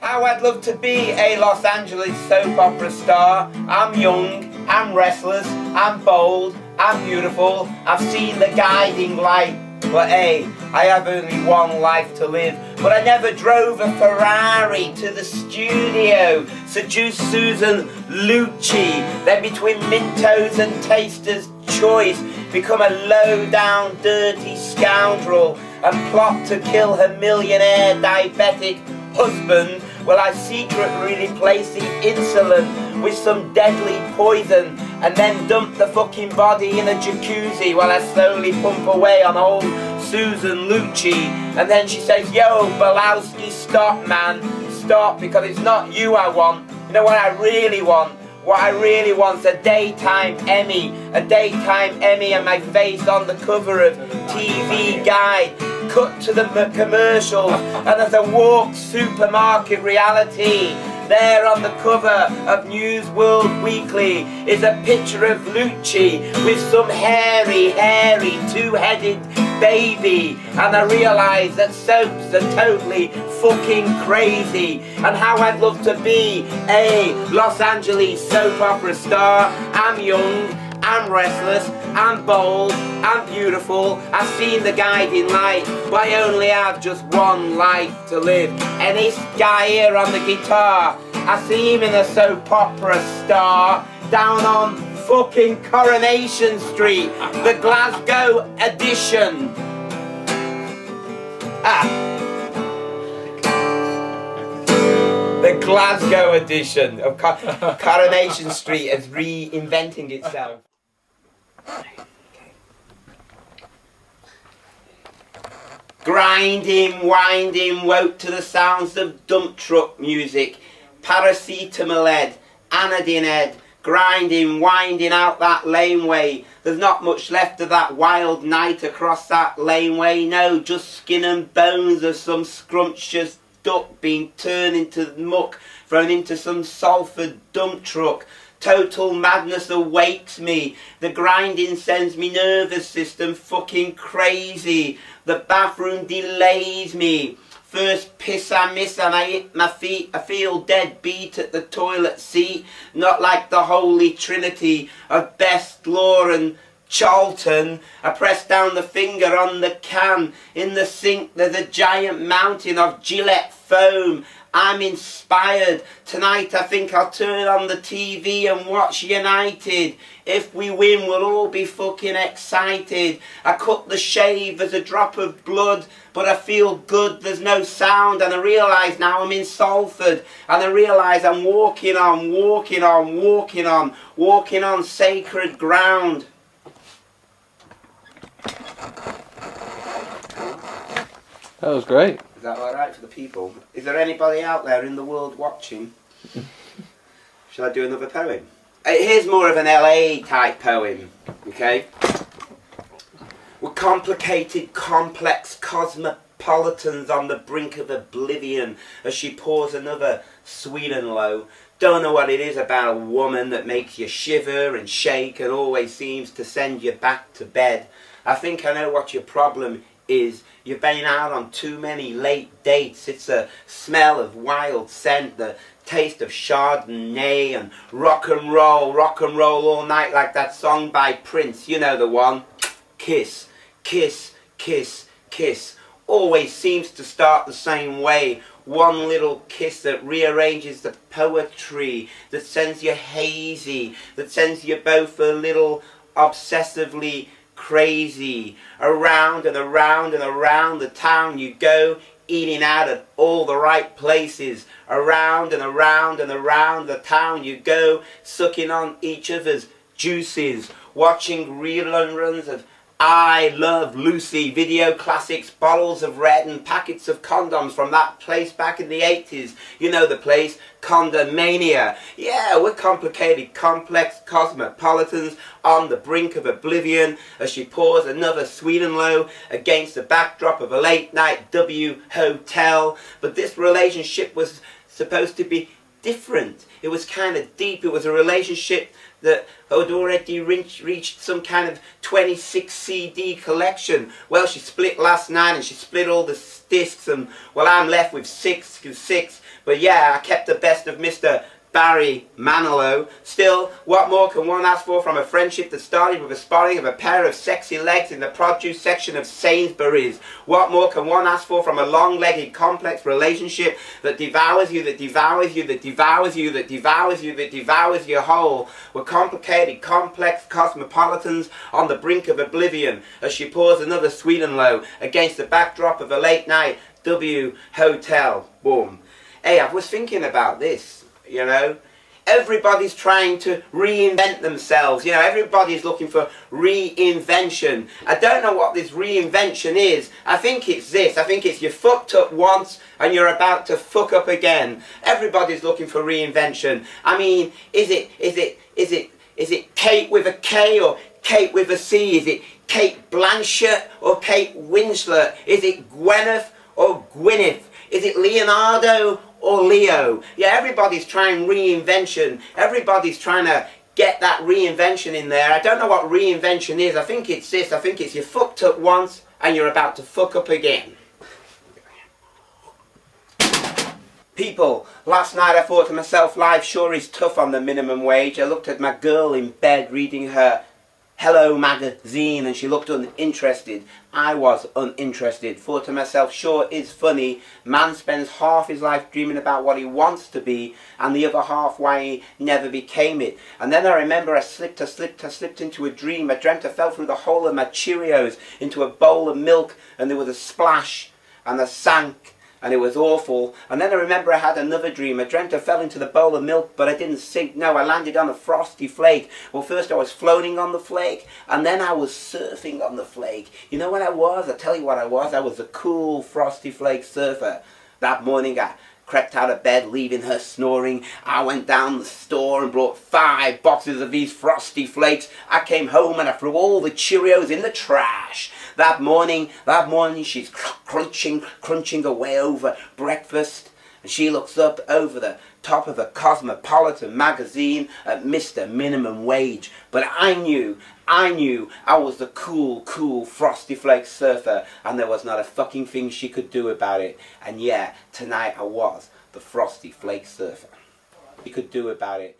How I'd love to be a Los Angeles soap opera star. I'm young, I'm restless, I'm bold, I'm beautiful. I've seen the guiding light. But hey, I have only one life to live. But I never drove a Ferrari to the studio, seduced Susan Lucci, then between Mintos and Taster's Choice, become a low-down, dirty scoundrel and plot to kill her millionaire diabetic husband. Well, I secretly replace the insulin with some deadly poison and then dump the fucking body in a jacuzzi while I slowly pump away on old Susan Lucci. And then she says, yo, Belowsky, stop, man. Stop, because it's not you I want. You know what I really want? What I really want is a daytime Emmy. A daytime Emmy and my face on the cover of TV Guide. Cut to the commercials and there's a walk supermarket reality. There on the cover of News World Weekly is a picture of Lucci with some hairy, two-headed baby. And I realise that soaps are totally fucking crazy. And how I'd love to be a Los Angeles soap opera star. I'm young, I'm restless, I'm bold, I'm beautiful, I've seen the guiding light, but I only have just one life to live. And this guy here on the guitar, I see him in a soap opera star down on fucking Coronation Street, the Glasgow edition. The Glasgow edition of Coronation Street is reinventing itself. Grinding, winding, woke to the sounds of dump truck music, paracetamol head, anodine head, grinding, winding out that laneway. There's not much left of that wild night across that laneway, no, just skin and bones of some scrumptious duck being turned into muck, thrown into some Salford dump truck. Total madness awakes me. The grinding sends me nervous system fucking crazy. The bathroom delays me. First piss I miss and I hit my feet. I feel dead beat at the toilet seat. Not like the Holy Trinity of Best Law and Charlton. I press down the finger on the can. In the sink there's a giant mountain of Gillette foam. I'm inspired. Tonight I think I'll turn on the TV and watch United. If we win, we'll all be fucking excited. I cut the shave, there's a drop of blood, but I feel good, there's no sound. And I realise now I'm in Salford. And I realise I'm walking on sacred ground. That was great. Is that alright for the people? Is there anybody out there in the world watching? Shall I do another poem? Here's more of an LA type poem, okay? We're complicated, complex cosmopolitans on the brink of oblivion as she pours another sweet and low. Don't know what it is about a woman that makes you shiver and shake and always seems to send you back to bed. I think I know what your problem is. You've been out on too many late dates. It's a smell of wild scent, the taste of Chardonnay and rock and roll all night like that song by Prince. You know the one. Kiss, kiss, kiss, kiss. Always seems to start the same way. One little kiss that rearranges the poetry, that sends you hazy, that sends you both a little obsessively crazy. Around and around and around the town you go, eating out at all the right places. Around and around and around the town you go, sucking on each other's juices, watching reruns of I Love Lucy, video classics, bottles of red and packets of condoms from that place back in the 80s. You know the place, Condomania. Yeah, we're complicated, complex cosmopolitans on the brink of oblivion as she pours another sweet and low against the backdrop of a late night W hotel. But this relationship was supposed to be different. It was kind of deep. It was a relationship that had already reached some kind of 26 CD collection. Well, she split last night and she split all the discs, and well, I'm left with six. But yeah, I kept the best of Mr. Barry Manilow. Still, what more can one ask for from a friendship that started with a spotting of a pair of sexy legs in the produce section of Sainsbury's? What more can one ask for from a long-legged, complex relationship that devours you, that devours you, that devours you, that devours you, that devours you whole? We're complicated, complex cosmopolitans on the brink of oblivion as she pours another sweet and low against the backdrop of a late-night W hotel. Boom. Hey, I was thinking about this. You know, everybody's trying to reinvent themselves. You know, everybody's looking for reinvention. I don't know what this reinvention is. I think it's this. I think it's you fucked up once and you're about to fuck up again. Everybody's looking for reinvention. I mean, is it Kate with a K or Kate with a C? Is it Kate Blanchett or Kate Winslet? Is it Gwyneth or Gwyneth? Is it Leonardo or Leo? Yeah, everybody's trying reinvention. Everybody's trying to get that reinvention in there. I don't know what reinvention is. I think it's this. I think it's you fucked up once and you're about to fuck up again. People, last night I thought to myself, life sure is tough on the minimum wage. I looked at my girl in bed reading her Hello magazine and she looked uninterested. I was uninterested. Thought to myself, sure is funny. Man spends half his life dreaming about what he wants to be and the other half why he never became it. And then I remember I slipped into a dream. I dreamt I fell through the hole of my Cheerios into a bowl of milk and there was a splash and I sank. And it was awful. And then I remember I had another dream. I dreamt I fell into the bowl of milk, but I didn't sink. No, I landed on a frosty flake. Well, first I was floating on the flake, and then I was surfing on the flake. You know what I was? I'll tell you what I was. I was a cool frosty flake surfer. That morning I crept out of bed, leaving her snoring. I went down the store and brought 5 boxes of these frosty flakes. I came home and I threw all the Cheerios in the trash. That morning she's crunching away over breakfast, and she looks up over the top of a cosmopolitan magazine at Mr. Minimum Wage. But I knew I was the cool frosty flake surfer, and there was not a fucking thing she could do about it. And yeah, tonight I was the frosty flake surfer. She could do about it.